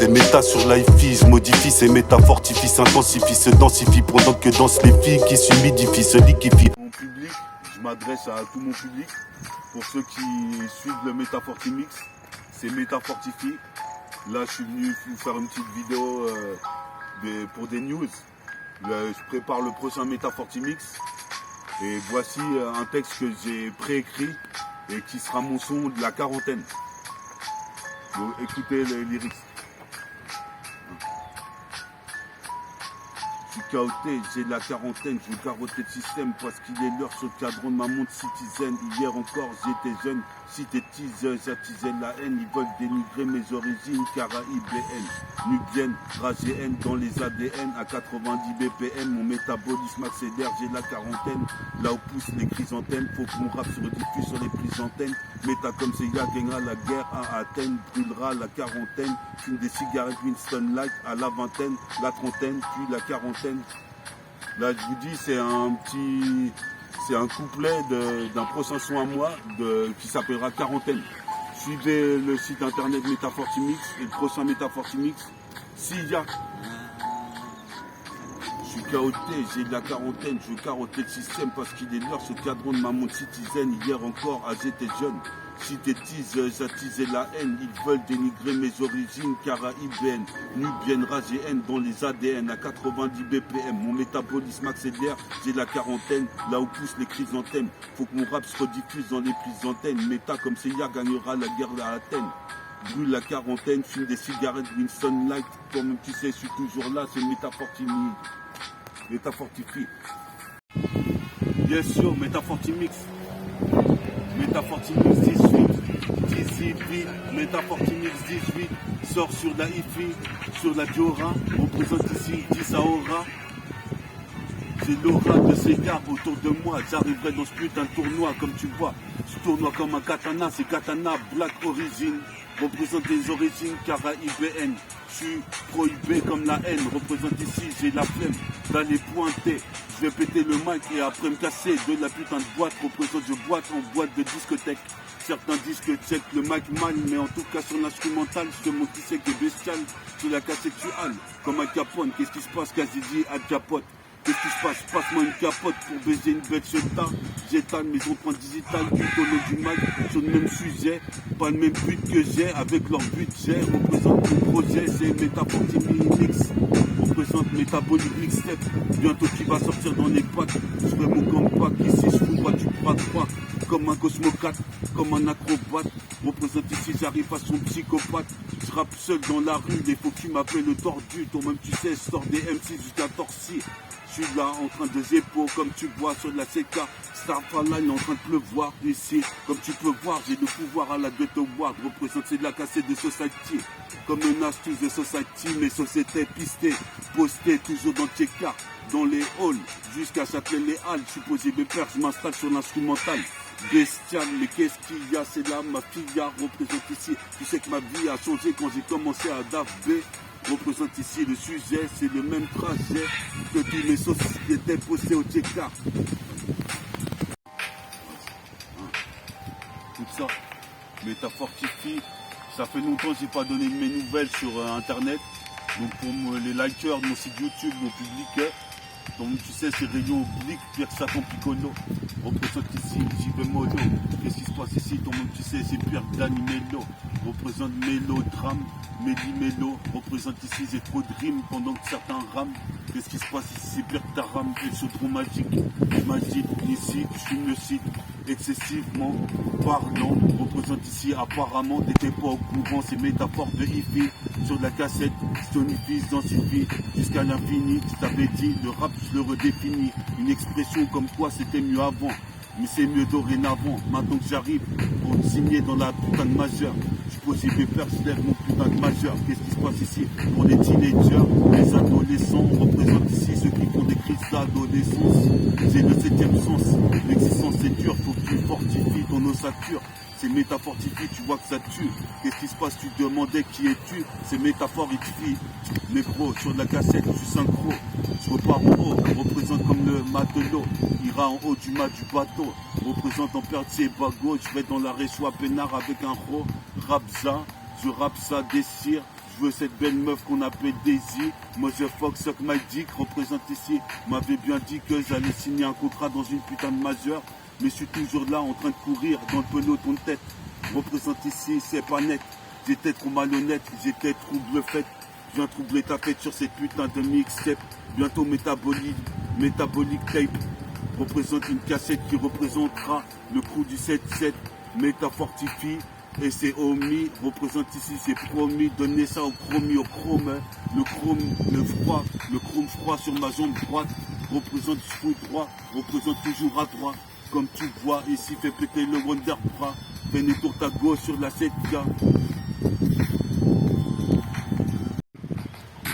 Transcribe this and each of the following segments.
C'est méta sur l'IFI, je modifie, c'est méta fortifie, s'intensifie, se densifie pendant que dansent les filles qui s'humidifient, se liquifient. Mon public, je m'adresse à tout mon public. Pour ceux qui suivent le Méta Fortimix, c'est Méta Fortifie. Là, je suis venu vous faire une petite vidéo pour des news. Je prépare le prochain Méta Fortimix. Et voici un texte que j'ai préécrit et qui sera mon son de la quarantaine. Donc, écoutez les lyrics. Je suis KOT, j'ai la quarantaine, je veux carotter le système parce qu'il est l'heure sur le cadran de ma montre citizen. Hier encore j'étais jeune, si t'es teaser, j'attisais la haine. Ils veulent dénigrer mes origines, Caraïbéennes, nubienne, ragéenne dans les ADN. À 90 BPM, mon métabolisme accélère, j'ai la quarantaine. Là où poussent les chrysanthèmes, faut que mon rap se rediffuse sur les prises antennes. Méta comme Seiya gagnera la guerre à Athènes, brûlera la quarantaine. Fume des cigarettes Winston Light à la vingtaine, la trentaine, puis la quarantaine. Là, je vous dis, c'est un couplet d'un prochain son à moi qui s'appellera Quarantaine. Suivez le site internet Méta Fortimix et le prochain Méta Fortimix, Seiya. Je suis KOT, j'ai de la quarantaine, je veux carotter le système parce qu'il est l'heure ce cadran de ma montre citizen. Hier encore, j'étais jeune. Si t'es teaser, j'attisais la haine. Ils veulent dénigrer mes origines caraïbéennes, nubienne, ragéenne dans les ADN. À 90 BPM, mon métabolisme accélère. J'ai la quarantaine, là où poussent les chrysanthèmes. Faut que mon rap se rediffuse dans les prises antennes. Méta comme Seiya gagnera la guerre à Athènes. Brûle la quarantaine, fume des cigarettes Winston Light. Toi-même tu sais, je suis toujours là, c'est Méta Fortimix. Méta Fortifie. Bien sûr, Méta Fortimix. Méta Fortimix 18. DCP, Méta Fortimix 18. Sort sur la IFI, sur la Diora. Représente ici Disaora. C'est l'aura de ces gars autour de moi. J'arriverai dans ce putain de tournoi, comme tu vois. Ce tournoi comme un katana, c'est katana Black Origin. Représente les origines caraïbéennes. Je suis prohibé comme la haine. Représente ici, j'ai la flemme d'aller pointer. Je vais péter le mic et après me casser de la putain de boîte. Représente, je boite en boîte de discothèque. Certains disent que check le mic mal, mais en tout cas sur l'instrumental, je te montre qui c'est qui est bestial. Sur la cassette tu hales, comme un capone. Qu'est-ce qui se passe, Kazidi, à capote? Qu'est-ce qui se passe? Passe-moi une capote pour baiser une bête cheta. J'étale mes empreintes digitales tout au long du mic sur le même sujet. Pas le même but que j'ai avec leur budget. Représente mon projet, c'est Méta Fortimix. Représente Métabolique Mixtape. Bientôt qui va sortir dans les pattes. Je fais mon comeback ici, je fous pas du bras. Comme un cosmocate, comme un acrobate. Représente ici, j'arrive à son psychopathe. Je rappe seul dans la rue, des faux qui m'appellent le tordu. Toi-même tu sais, je sors des MC jusqu'à Torcy. Je suis là en train de zépo, comme tu vois sur la CK. Starfall en train de pleuvoir ici. Comme tu peux voir, j'ai le pouvoir à la Ghetto Award. Représente, c'est de la cassette de Society. Comme une astuce de Society, mes sociétés pistées, postées toujours dans Tcheka, dans les halls, jusqu'à Châtelet-les-Halles. Je suis posé mes pères, je m'installe sur l'instrumental. Bestial, mais qu'est-ce qu'il y a? C'est là ma fille représente ici. Tu sais que ma vie a changé quand j'ai commencé à DAF B. Représente ici le sujet, c'est le même trajet que tous mes sociétés postées au Tcheka. Tout ça, Méta Fortifie. Ça fait longtemps que j'ai pas donné de mes nouvelles sur internet. Donc pour les likers de mon site YouTube, mon public, donc tu sais c'est Rayon Oblique, Pierre Satan Piccolo. Représente ici, j'y vais mollo. Qu'est-ce qui se passe ici? Ton monde tu sais c'est Pierre Dani Mello. Représente mélodrame, Méli-Mélo. Représente ici j'ai trop de rimes pendant que certains rament. Qu'est-ce qui se passe ici? C'est Pierre Taram et ce trou magique. Magique ici, je suis le site excessivement parlant. Représente ici apparemment, t'étais pas au courant. C'est métaphore de Ifi sur la cassette. Stonify, densifie jusqu'à l'infini. Je t'avais dit, le rap je le redéfinis. Une expression comme quoi c'était mieux avant. Mais c'est mieux dorénavant, maintenant que j'arrive pour signer dans la putain de majeure. Je pose mes pères, je lève mon putain de majeur. Qu'est-ce qui se passe ici pour les teenagers, les adolescents? On représente ici ceux qui font des crises d'adolescence. C'est le 7e sens, l'existence c'est dur, faut que tu fortifies ton ossature. C'est métafortifie, tu vois que ça tue. Qu'est-ce qui se passe? Tu demandais qui es-tu? C'est métaphorique. Négro, sur de la cassette, je suis synchro. Je repars en haut, représente comme le matelot. Ira en haut du mât du bateau. Représente en perte ses bagots. Je vais dans la réchoua peinard avec un ro. Rapza, je rappe ça, dessire. Je veux cette belle meuf qu'on appelle Daisy. Moi je fuck suck my dick, représente ici. M'avait bien dit que j'allais signer un contrat dans une putain de majeure. Mais je suis toujours là en train de courir dans le peloton de tête. Représente ici, c'est pas net. J'étais trop malhonnête, j'étais trouble faite. Je viens troubler ta tête sur cette putain de mixtape. Bientôt métabolique tape. Représente une cassette qui représentera le crew du 7-7. Méta fortifie. Et c'est Omi, représente ici, c'est promis, donnez ça au chromie, au chrome, le chrome froid sur ma jambe droite, représente full droit, représente toujours à droite, comme tu vois ici, fait péter le Wonder Bra, venez tour ta gauche sur la 7K.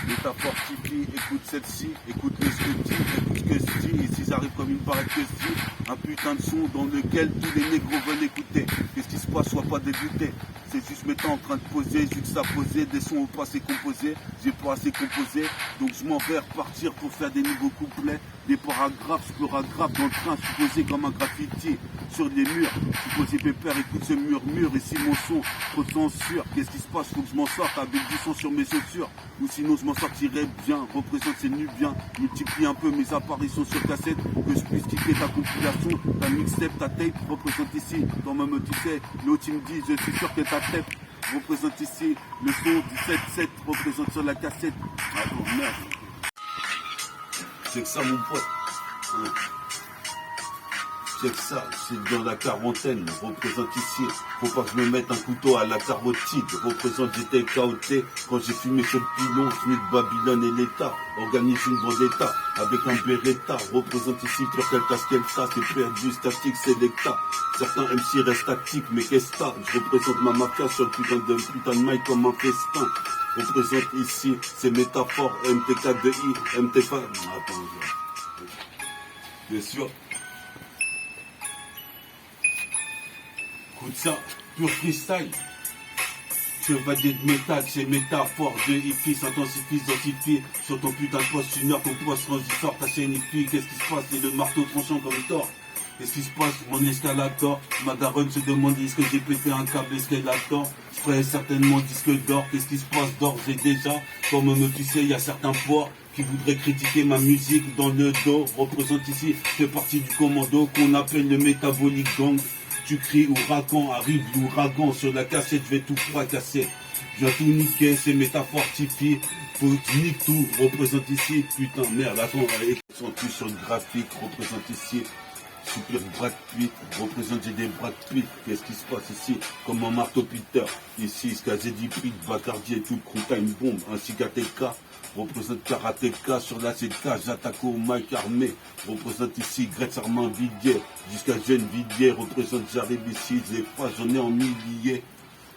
L'état fortifie, écoute celle-ci, écoute ce que je dis, écoute ce que je dis, et si j'arrive comme une barrette que je dis, un putain de son dans lequel tous les négros veulent écouter. Qu'est-ce qui se passe, sois pas dégoûté. C'est juste maintenant en train de poser, juxtaposer des sons au pas assez composés. J'ai pas assez composé, donc je m'en vais repartir pour faire des nouveaux couplets. Des paragraphes, splorographes dans le train, je suis posé comme un graffiti sur les murs. Je suis posé pépère, écoute ce murmure, et si mon son, trop de censure. Qu'est-ce qui se passe, faut que je m'en sorte avec du son sur mes chaussures. Ou sinon je m'en sortirais bien, représente ces Nubiens. Multiplie un peu mes apparitions sur cassette pour que je puisse quitter ta compilation, ta mixtape, ta tape, représente ici. Quand même tu sais, l'autre il me dit, je suis sûr que ta tape représente ici. Le son du 7-7 représente sur la cassette. Ah bon, merde. C'est que ça mon pote. Ouais. C'est que ça, c'est dans la quarantaine, représente ici. Faut pas que je me mette un couteau à la carotide. Représente, j'étais KOT quand j'ai fumé ce pilon. Smith, Babylone et l'État. Organise une vendetta avec un Beretta. Représente ici sur quel casquette ça. C'est perdu, statique, c'est l'État. Certains MC restent statiques, mais qu'est-ce que ça? Je représente ma mafia sur le putain de mic comme un festin. Représente ici, c'est métaphore. MTK2I, MTK. Attends, bien sûr. Écoute ça, pur freestyle. Chevalier de métal, c'est métaphore de hippie, s'intensifie, densifie. Sur ton putain de poste, une heure, ton poste transistor, ta chaîne hippie. Qu'est-ce qui se passe? C'est le marteau tranchant comme Thor. Qu'est-ce qui se passe? Mon escalator. Ma daronne se demande est-ce que j'ai pété un câble escalator. Je ferai certainement disque d'or. Qu'est-ce qui se passe d'or? J'ai déjà, comme tu sais, il y a certains porcs qui voudraient critiquer ma musique dans le dos. Représente ici, fait partie du commando qu'on appelle le métabolique gang. Tu cries ouragan, arrive l'ouragan, sur la cassette, je vais tout fracasser. Je viens tout niquer, c'est métafortifié, faut que tu niques tout, représente ici, putain, merde, attends, sont-ils sur le graphique, représente ici, super Brad Pitt, représente j'ai des Brad Pitt, qu'est-ce qui se passe ici, comme un marteau Peter, ici, Skazedi Pitt, Bacardi et tout le crew, une bombe, ainsi qu'ATK. Représente Karateka sur la CK, j'attaque au mic armé. Représente ici Gretz Armand Villiers, jusqu'à Jeune Villiers. Représente j'arrive ici, les phrases, j'en ai en milliers.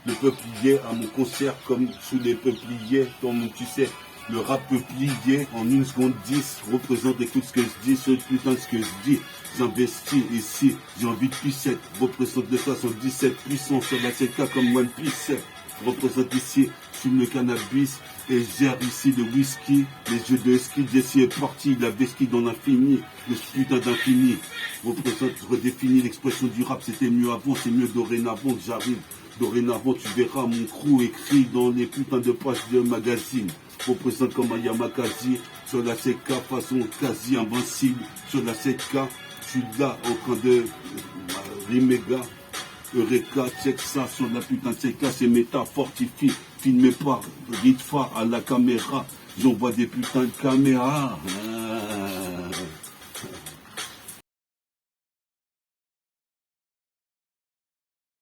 Le peuplier à mon concert comme sous les peupliers. Comme tu sais, le rap peuplier en 1 seconde 10. Représente écoute ce que je dis, ce putain de ce que je dis. J'investis ici, j'ai envie de P7. Représente le 77 puissant sur la CK comme One Piece. Représente ici, fume le cannabis et gère ici le whisky, les jeux de ski, Jesse est parti, la vesquille dans l'infini, le putain d'infini. Représente, redéfinit l'expression du rap, c'était mieux avant, c'est mieux dorénavant que j'arrive. Dorénavant, tu verras mon crew écrit dans les putains de pages de magazine. Représente comme un Yamakasi, sur la CK, façon quasi invincible, sur la CK, je suis là en train de Rimega. Eureka, check ça sur la putain de CK, c'est méta fortifie, filmé par Ritfa à la caméra, j'envoie des putains de caméras.